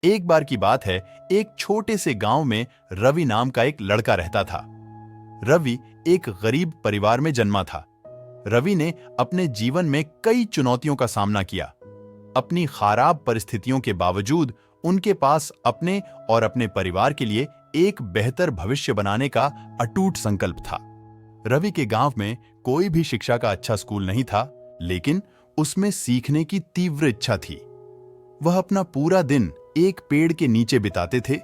एक बार की बात है, एक छोटे से गांव में रवि नाम का एक लड़का रहता था। रवि एक गरीब परिवार में जन्मा था। रवि ने अपने जीवन में कई चुनौतियों का सामना किया। अपनी खराब परिस्थितियों के बावजूद उनके पास अपने और अपने परिवार के लिए एक बेहतर भविष्य बनाने का अटूट संकल्प था। रवि के गांव में कोई भी शिक्षा का अच्छा स्कूल नहीं था, लेकिन उसमें सीखने की तीव्र इच्छा थी। वह अपना पूरा दिन एक पेड़ के नीचे बिताते थे।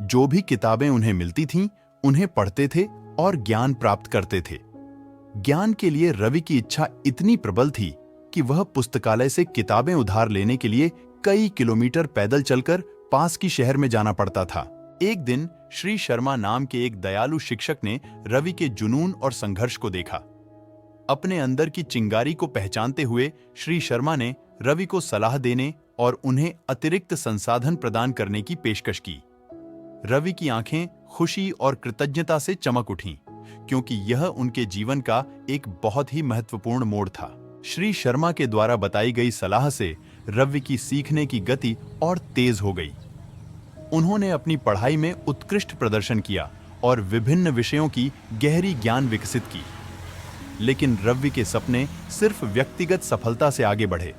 जो भी किताबें उन्हें मिलती थीं, उन्हें पढ़ते थे और ज्ञान प्राप्त करते थे। ज्ञान के लिए रवि की इच्छा इतनी प्रबल थी कि वह पुस्तकालय से किताबें उधार लेने के लिए कई किलोमीटर पैदल चलकर पास की शहर में जाना पड़ता था। एक दिन श्री शर्मा नाम के एक दयालु शिक्षक ने रवि के जुनून और संघर्ष को देखा। अपने अंदर की चिंगारी को पहचानते हुए श्री शर्मा ने रवि को सलाह देने और उन्हें अतिरिक्त संसाधन प्रदान करने की पेशकश की। रवि की आंखें खुशी और कृतज्ञता से चमक उठीं, क्योंकि यह उनके जीवन का एक बहुत ही महत्वपूर्ण मोड़ था। श्री शर्मा के द्वारा बताई गई सलाह से रवि की सीखने की गति और तेज हो गई। उन्होंने अपनी पढ़ाई में उत्कृष्ट प्रदर्शन किया और विभिन्न विषयों की गहरी ज्ञान विकसित की। लेकिन रवि के सपने सिर्फ व्यक्तिगत सफलता से आगे बढ़े।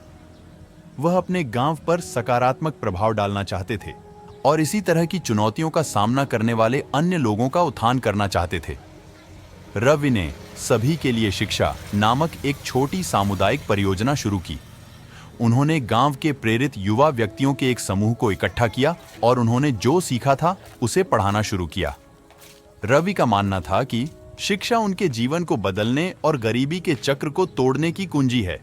वह अपने गांव पर सकारात्मक प्रभाव डालना चाहते थे और इसी तरह की चुनौतियों का सामना करने वाले अन्य लोगों का उत्थान करना चाहते थे। रवि ने सभी के लिए शिक्षा नामक एक छोटी सामुदायिक परियोजना शुरू की। उन्होंने गांव के प्रेरित युवा व्यक्तियों के एक समूह को इकट्ठा किया और उन्होंने जो सीखा था उसे पढ़ाना शुरू किया। रवि का मानना था कि शिक्षा उनके जीवन को बदलने और गरीबी के चक्र को तोड़ने की कुंजी है।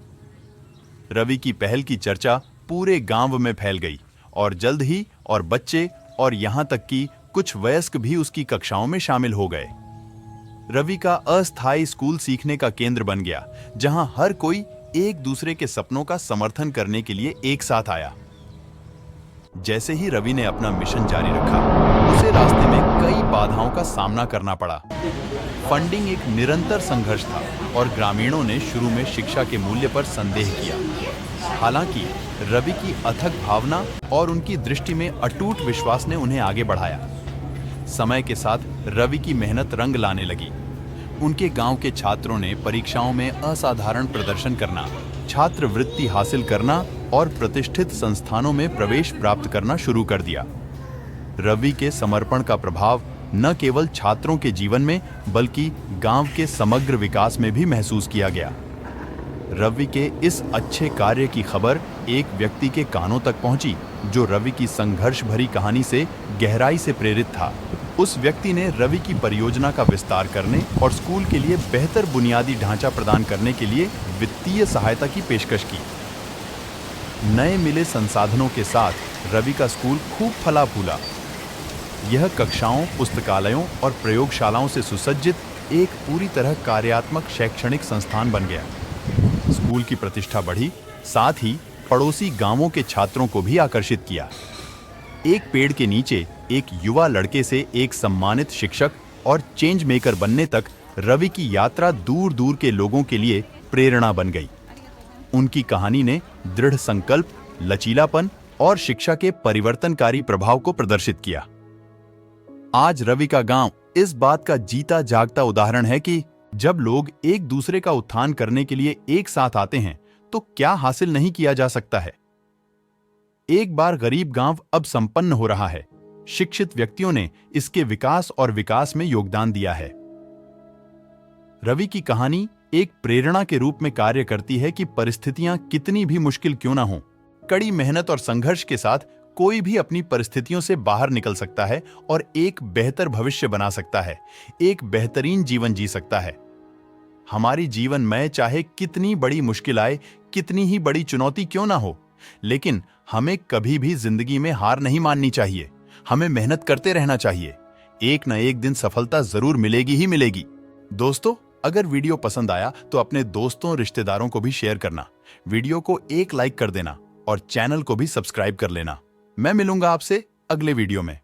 रवि की पहल की चर्चा पूरे गांव में फैल गई और जल्द ही और बच्चे और यहां तक कि कुछ वयस्क भी उसकी कक्षाओं में शामिल हो गए। रवि का अस्थायी स्कूल सीखने का केंद्र बन गया, जहां हर कोई एक दूसरे के सपनों का समर्थन करने के लिए एक साथ आया। जैसे ही रवि ने अपना मिशन जारी रखा, उसे रास्ते में कई बाधाओं का सामना करना पड़ा। फंडिंग एक निरंतर संघर्ष था और ग्रामीणों ने शुरू में शिक्षा के मूल्य पर संदेह किया। हालांकि रवि की अथक भावना और उनकी दृष्टि में अटूट विश्वास ने उन्हें आगे बढ़ाया। समय के साथ रवि की मेहनत रंग लाने लगी। उनके गांव के छात्रों ने परीक्षाओं में असाधारण प्रदर्शन करना, छात्रवृत्ति हासिल करना और प्रतिष्ठित संस्थानों में प्रवेश प्राप्त करना शुरू कर दिया। रवि के समर्पण का प्रभाव न केवल छात्रों के जीवन में बल्कि गांव के समग्र विकास में भी महसूस किया गया। रवि के इस अच्छे कार्य की खबर एक व्यक्ति के कानों तक पहुंची, जो रवि की संघर्ष भरी कहानी से गहराई से प्रेरित था। उस व्यक्ति ने रवि की परियोजना का विस्तार करने और स्कूल के लिए बेहतर बुनियादी ढांचा प्रदान करने के लिए वित्तीय सहायता की पेशकश की। नए मिले संसाधनों के साथ रवि का स्कूल खूब फला फूला। यह कक्षाओं, पुस्तकालयों और प्रयोगशालाओं से सुसज्जित एक पूरी तरह कार्यात्मक शैक्षणिक संस्थान बन गया। स्कूल की प्रतिष्ठा बढ़ी, साथ ही पड़ोसी गांवों के छात्रों को भी आकर्षित किया। एक पेड़ के नीचे एक युवा लड़के से एक सम्मानित शिक्षक और चेंज मेकर बनने तक रवि की यात्रा दूर दूर के लोगों के लिए प्रेरणा बन गई। उनकी कहानी ने दृढ़ संकल्प, लचीलापन और शिक्षा के परिवर्तनकारी प्रभाव को प्रदर्शित किया। आज रवि का गांव इस बात का जीता जागता उदाहरण है कि जब लोग एक दूसरे का उत्थान करने के लिए एक साथ आते हैं, तो क्या हासिल नहीं किया जा सकता है। एक बार गरीब गांव अब संपन्न हो रहा है। शिक्षित व्यक्तियों ने इसके विकास और विकास में योगदान दिया है। रवि की कहानी एक प्रेरणा के रूप में कार्य करती है कि परिस्थितियां कितनी भी मुश्किल क्यों ना हो, कड़ी मेहनत और संघर्ष के साथ कोई भी अपनी परिस्थितियों से बाहर निकल सकता है और एक बेहतर भविष्य बना सकता है, एक बेहतरीन जीवन जी सकता है। हमारी जीवन में चाहे कितनी बड़ी मुश्किल आए, कितनी ही बड़ी चुनौती क्यों ना हो, लेकिन हमें कभी भी जिंदगी में हार नहीं माननी चाहिए। हमें मेहनत करते रहना चाहिए। एक न एक दिन सफलता जरूर मिलेगी ही मिलेगी। दोस्तों, अगर वीडियो पसंद आया तो अपने दोस्तों, रिश्तेदारों को भी शेयर करना। वीडियो को एक लाइक कर देना और चैनल को भी सब्सक्राइब कर लेना। मैं मिलूंगा आपसे अगले वीडियो में।